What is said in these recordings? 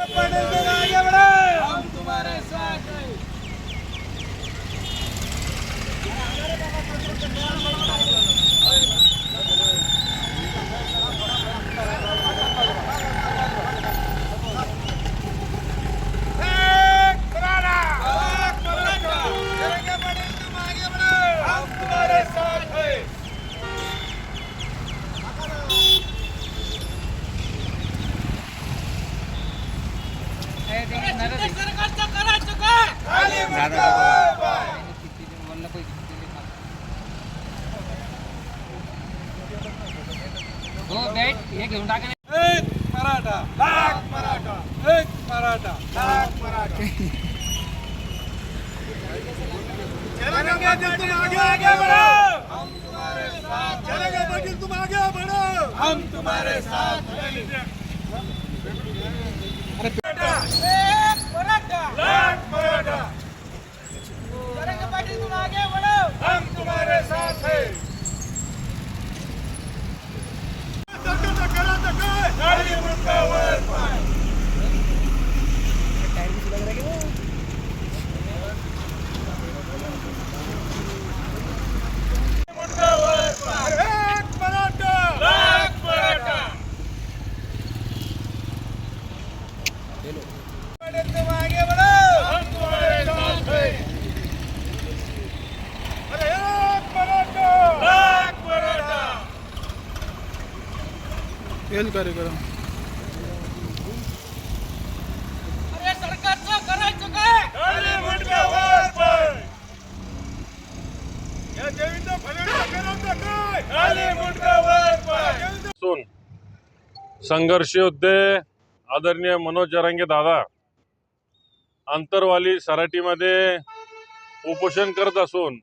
पटेल तुम आगे बढ़ो, हम तुम्हारे साथ हैं। एक मराठा लाख मराठा, एक मराठा लाख मराठा। चलेगा पाटिल तुम आगे बढ़ो, हम तुम्हारे साथ। चलेगा पाटिल तुम आगे बढ़ो, हम तुम्हारे साथ हैं। एक मराठा लाख मराठा। चलेगा पाटिल तुम आगे बढ़ो, हम तुम्हारे साथ हैं। खाली मुंडावर पाय, मुंडावर पाय, एक मराठा लाख मराठा। तुम आगे बढ़ो, हम तुम्हारे साथ हैं। अरे एक मराठा लाख मराठा। कार्यक्रम अरे सरकारचं करायचं काय? खाली मुंडावर पाय, या देवेंद्र फडणवीस करायचं काय? खाली मुंडावर पाय। असून संघर्ष योद्धे आदरणीय मनोज जरांगे दादा आंतरवाली सराटीमध्ये उपोषण करत असून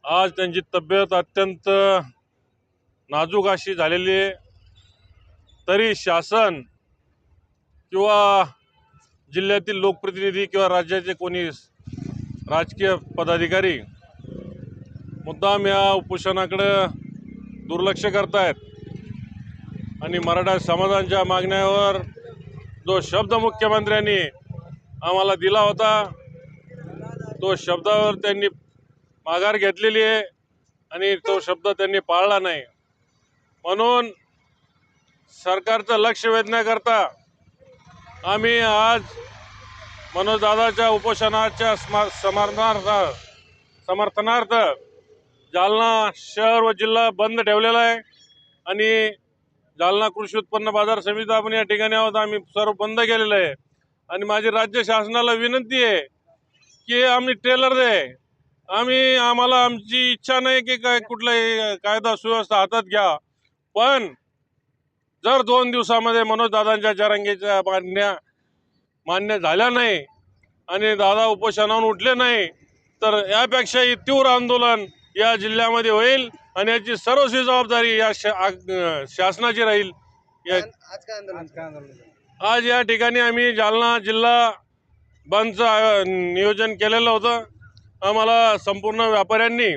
आज त्यांची तब्येत अत्यंत नाजूक अशी झालेली आहे, तरी शासन किंवा जिल्ह्यातील लोकप्रतिनिधी किंवा राज्याचे कोणी राजकीय पदाधिकारी मुद्दाम या उपोषणाकडे दुर्लक्ष करतायत आणि मराठा समाजाच्या मागण्यावर जो शब्द मुख्यमंत्र्यांनी आम्हाला दिला होता तो शब्दावर त्यांनी माघार घेतलेली आहे आणि तो शब्द त्यांनी पाळला नाही। म्हणून सरकारचं लक्ष वेधण्याकरता आम्ही आज मनोजदादाच्या उपोषणाच्या समर्थनार्थ जालना शहर व जिल्हा बंद ठेवलेला आहे आणि जालना कृषी उत्पन्न बाजार समिती आपण या ठिकाणी आहोत, आम्ही सर्व बंद केलेलं आहे। आणि माझी राज्य शासनाला विनंती आहे की आम्ही ट्रेलर दे, आम्हाला आमची इच्छा नाही की काय कुठलाही कायदा सुव्यवस्था हातात घ्या, पण जर 2 दिवसामध्ये मनोजदादांच्या जरांगेच्या मान्य झाल्या नाही आणि दादा उपोषणावरून उठले नाही तर यापेक्षाही तीव्र आंदोलन या जिल्ह्यामध्ये होईल आणि याची सर्वस्वी जबाबदारी या शासनाची राहील। आज या ठिकाणी आम्ही जालना जिल्हा बंदचं नियोजन केलेलं होतं। आम्हाला संपूर्ण व्यापाऱ्यांनी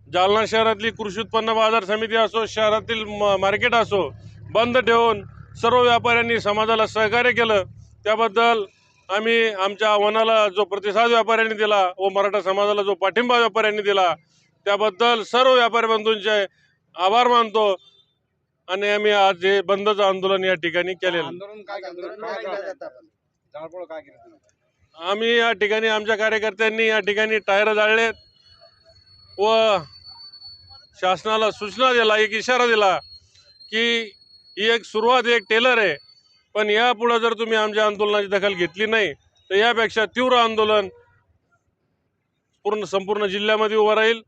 जालना शहरातली कृषी उत्पन्न बाजार समिती असो, शहरातील मार्केट असो, बंद ठेवून सर्व व्यापाऱ्यांनी समाजाला सहकार्य केलं, त्याबद्दल आम्ही आमच्या आव्हानाला जो प्रतिसाद व्यापाऱ्यांनी दिला व मराठा समाजाला जो पाठिंबा व्यापाऱ्यांनी दिला त्याबद्दल सर्व व्यापारी बंधूंचे आभार मानतो आणि आम्ही आज हे बंदचं आंदोलन या ठिकाणी केलेलं। आम्ही या ठिकाणी आमच्या कार्यकर्त्यांनी या ठिकाणी टायर जाळलेत व शासनाला सूचना दिला, एक इशारा दिला की ही एक सुरुवात, एक टेलर आहे, पण यापुढे जर तुम्ही आमच्या आंदोलनाची दखल घेतली नाही तर यापेक्षा तीव्र आंदोलन संपूर्ण जिल्ह्यामध्ये उभं राहील।